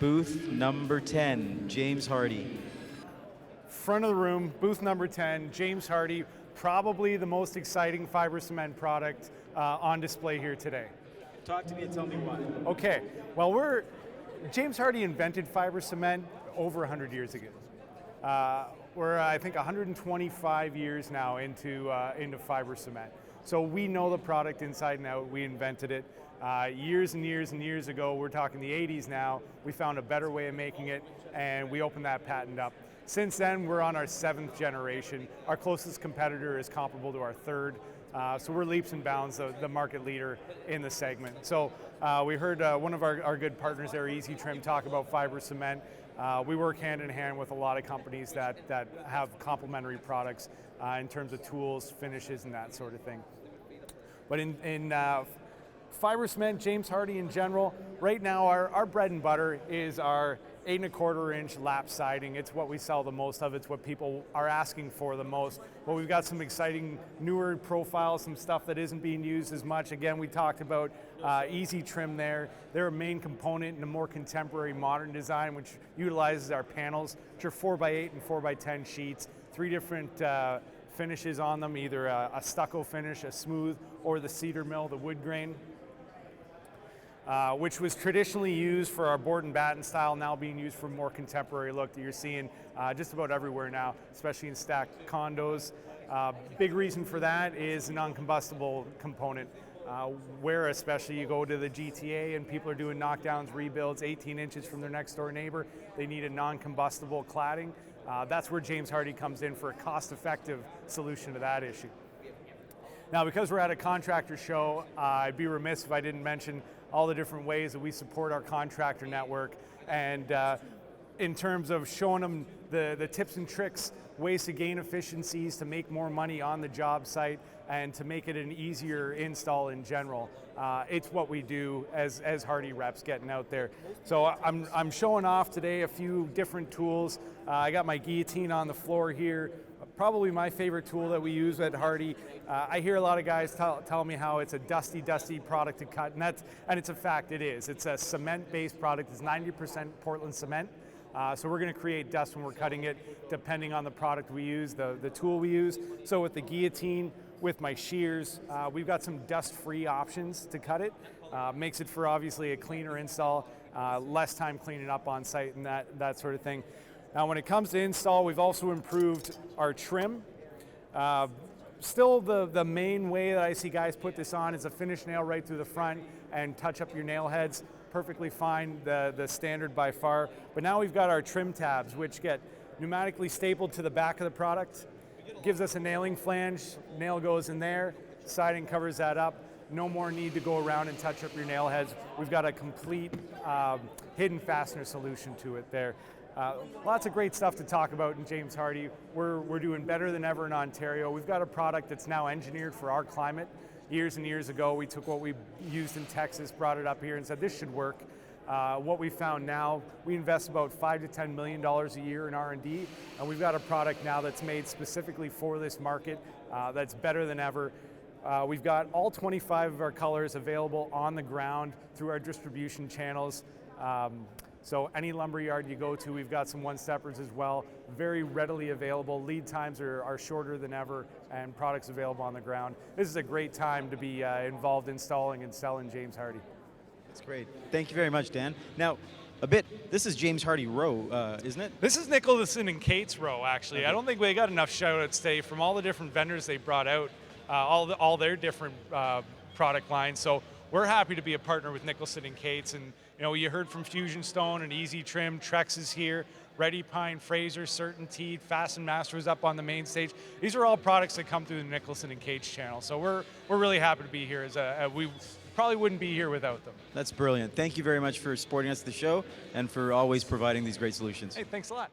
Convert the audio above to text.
Booth number 10, James Hardie. Front of the room, booth number 10, James Hardie, probably the most exciting fiber cement product on display here today. Talk to me and tell me why. Okay, well James Hardie invented fiber cement over 100 years ago. We're, I think, 125 years now into fiber cement. So we know the product inside and out. We invented it. Years and years and years ago, we're talking the 80s now, we found a better way of making it, and we opened that patent up. Since then, we're on our 7th generation. Our closest competitor is comparable to our 3rd. So we're leaps and bounds the market leader in the segment. So we heard one of our good partners there, Easy Trim, talk about fiber cement. We work hand in hand with a lot of companies that have complementary products in terms of tools, finishes, and that sort of thing. But in fiber cement, James Hardie in general, right now our bread and butter is our 8¼ inch lap siding. It's what we sell the most of. It's what people are asking for the most. But we've got some exciting newer profiles, some stuff that isn't being used as much. Again, we talked about Easy Trim there. They're a main component in a more contemporary modern design, which utilizes our panels, which are 4x8 and 4x10 sheets, 3 different finishes on them, either a stucco finish, a smooth, or the cedar mill, the wood grain. Which was traditionally used for our board and batten style, now being used for a more contemporary look that you're seeing just about everywhere now, especially in stacked condos. Big reason for that is a non-combustible component. Where especially you go to the GTA and people are doing knockdowns, rebuilds 18 inches from their next door neighbor, they need a non-combustible cladding. That's where James Hardie comes in for a cost-effective solution to that issue. Now, because we're at a contractor show, I'd be remiss if I didn't mention all the different ways that we support our contractor network, and in terms of showing them the tips and tricks, ways to gain efficiencies, to make more money on the job site, and to make it an easier install in general. It's what we do as Hardie reps getting out there. So I'm showing off today a few different tools. I got my guillotine on the floor here. Probably my favorite tool that we use at Hardie. I hear a lot of guys tell me how it's a dusty product to cut, and it's a fact, it is. It's a cement-based product. It's 90% Portland cement. So we're going to create dust when we're cutting it, depending on the product we use, the tool we use. So with the guillotine, with my shears, we've got some dust-free options to cut it. Makes it for obviously a cleaner install, less time cleaning up on site and that sort of thing. Now when it comes to install, we've also improved our trim. Still the main way that I see guys put this on is a finish nail right through the front and touch up your nail heads. Perfectly fine, the standard by far. But now we've got our trim tabs, which get pneumatically stapled to the back of the product. Gives us a nailing flange, nail goes in there, siding covers that up. No more need to go around and touch up your nail heads. We've got a complete hidden fastener solution to it there. Lots of great stuff to talk about in James Hardie. We're doing better than ever in Ontario. We've got a product that's now engineered for our climate. Years and years ago, we took what we used in Texas, brought it up here and said this should work. What we found now, we invest about $5 to $10 million a year in R&D, and we've got a product now that's made specifically for this market that's better than ever. We've got all 25 of our colors available on the ground through our distribution channels. So any lumber yard you go to, we've got some one-steppers as well, very readily available. Lead times are shorter than ever, and products available on the ground. This is a great time to be involved installing and selling James Hardie. That's great. Thank you very much, Dan. Now, this is James Hardie Row, isn't it? This is Nicholson and Kate's Row, actually. Okay. I don't think we got enough shout-outs today from all the different vendors they brought out, all their different product lines. So we're happy to be a partner with Nicholson and Kate's, and you heard from Fusion Stone and Easy Trim, Trex is here, Ready Pine, Fraser, Certainty, Fasten Master is up on the main stage. These are all products that come through the Nicholson and Kate's channel. So we're really happy to be here. We probably wouldn't be here without them. That's brilliant. Thank you very much for supporting us at the show and for always providing these great solutions. Hey, thanks a lot.